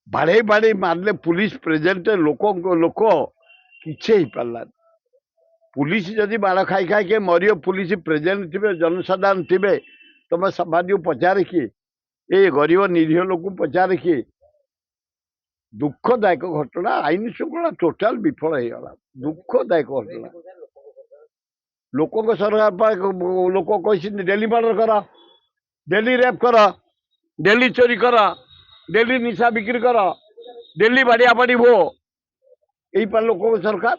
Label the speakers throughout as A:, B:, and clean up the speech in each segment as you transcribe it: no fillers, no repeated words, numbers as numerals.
A: बाड़े बाड़े मारले पुलिस प्रेजेंट लोक किसी पारा पुलिस जदि बाड़ खाई खाई के मर पुलिस प्रेजेंट थे जनसाधारण थे तुम समाज को पचारे किए ये गरीब निरीह लोक पचारे किए दुखदायक घटना आईन श्रृंखला टोटाल विफल हो गला दुखदायक घटना लोक सरकार लोक कही डेली मर्डर कर डेली रेप कर डेली चोरी कर डेली निशा बिक्री कर डेली बाड़िया बाड़ी हो यही पर लोक सरकार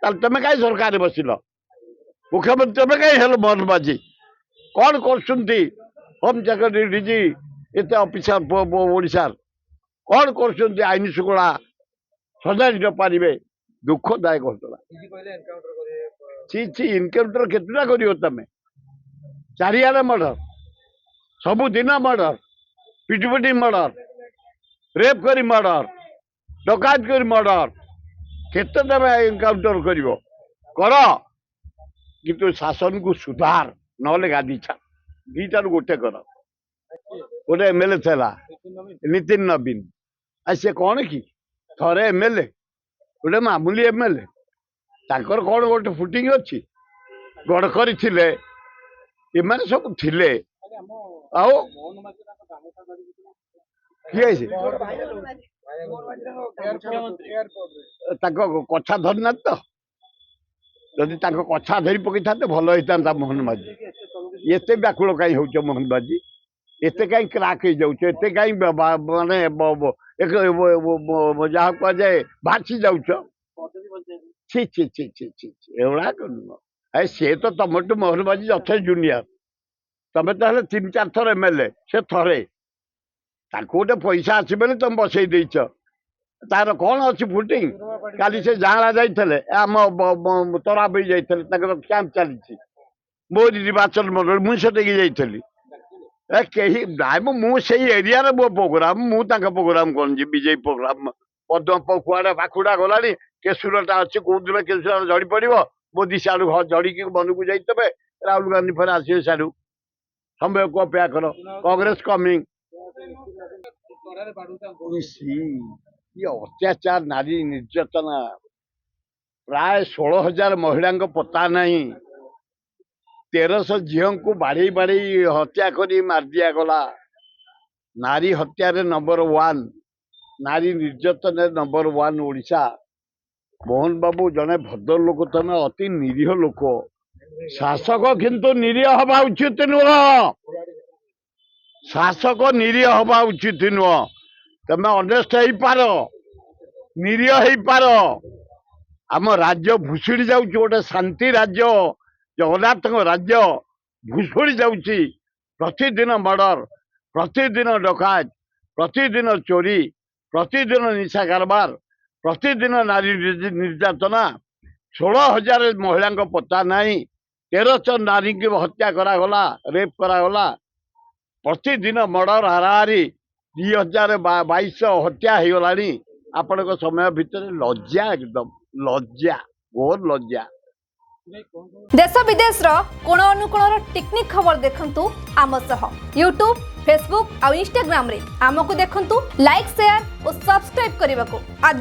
A: ताल तुम कहीं सरकार बसिल मुख्यमंत्री तुम कहीं हेल मोहनबाजी कौन कर होम सेक्रेटरी डीजी एत अफिसर ओडार कौन कर आईन श्रृंखला सजाड़ी पारे दुखदायक घटना ची इनकाउंटर केतटा कर तुम चारियाडे मर्डर सबुदिन मर्डर पिटिपिटी मर्डर रेप करी मर्डर डकायत करी मर्डर केते तुम इनकाउंटर कर किंतु शासन को सुधार नले गादी छा दीटार गोटे कर गोटे एमएलए था नितिन नवीन आ सी कौन कि थरे एमएलए गोटे मामूली एमएलए ताकर कौन गोटे फुटिंग अच्छी गडकरी थिले एमाने सब थिले आओ किए कछा धरना तो जदि कछा धरी पकई था भल होता मोहन माझी एत व्याकुल कहीं हो मोहन माझी एत कहीं क्राक हो जाऊे एत कहीं माने जहाँ कह जाए भासी जाऊच छि छि छि छि छि एवढा नुह सी तो तुम मोहन माझी यथेष जूनियर तुम तो 3-4 थर एमएलए से थरे गोटे पैसा अच्छी बोले तुम बसई देच तार कौन अच्छी फुटिंग काली से जाला जाइए आम तरा भी जाइए कैंप चली मोदी निर्वाचन मंडल मुझे जाइली कहीं मुझे एरिया मो प्रोग्राम मुझे प्रोग्राम कौन जी बीजेपी प्रोग्राम पद्म कुआड़े पाखुड़ा गला केशुरटा अच्छी कौ दिन केशुर झड़ी पड़ो मोदी सियाड़ू झड़ी मन को जाइए राहुल गांधी फिर आसवे सियाड़ू समय को अपेक्षा कर कांग्रेस कमिंग ये अत्याचार नारी निर्यातना प्राय 16,000 महिला पता नहीं 1300 झील को बाड़ी बाड़ी हत्या करी मार दिया गला नारी हत्या नंबर 1 नारी निर्यातन नंबर 1 ओडिशा मोहन बाबू जने भद्र लोक तुम अति निरीह लोक शासक किंतु निरीह हवा उचित नुह शासक निरीह हवा उचित नुह तुम अनेस्ट हो पार निरीह हो पार आम राज्य भुशुड़ी जाऊँ गोटे शांति राज्य जगन्नाथ राज्य भुशुड़ी जाऊँगी प्रतिदिन मर्डर प्रतिदिन डकायत प्रतिदिन चोरी प्रतिदिन निशा कारबार प्रतिदिन नारी निर्यातना 16,000 महिला पता नहीं 1300 नारी की हत्या करागला रेप करागला प्रतिदिन मर्डर हाराहारी 2022 हत्या हो गला आपण समय भितर लज्जा एकदम लज्जा घोर लज्जा
B: देश विदेश कोण अनुकोण टेक्निक खबर देखंतु आम सह यूट्यूब फेसबुक और इंस्टाग्राम रे आमको देखंतु लाइक शेयर और सब्सक्राइब करने को आद्य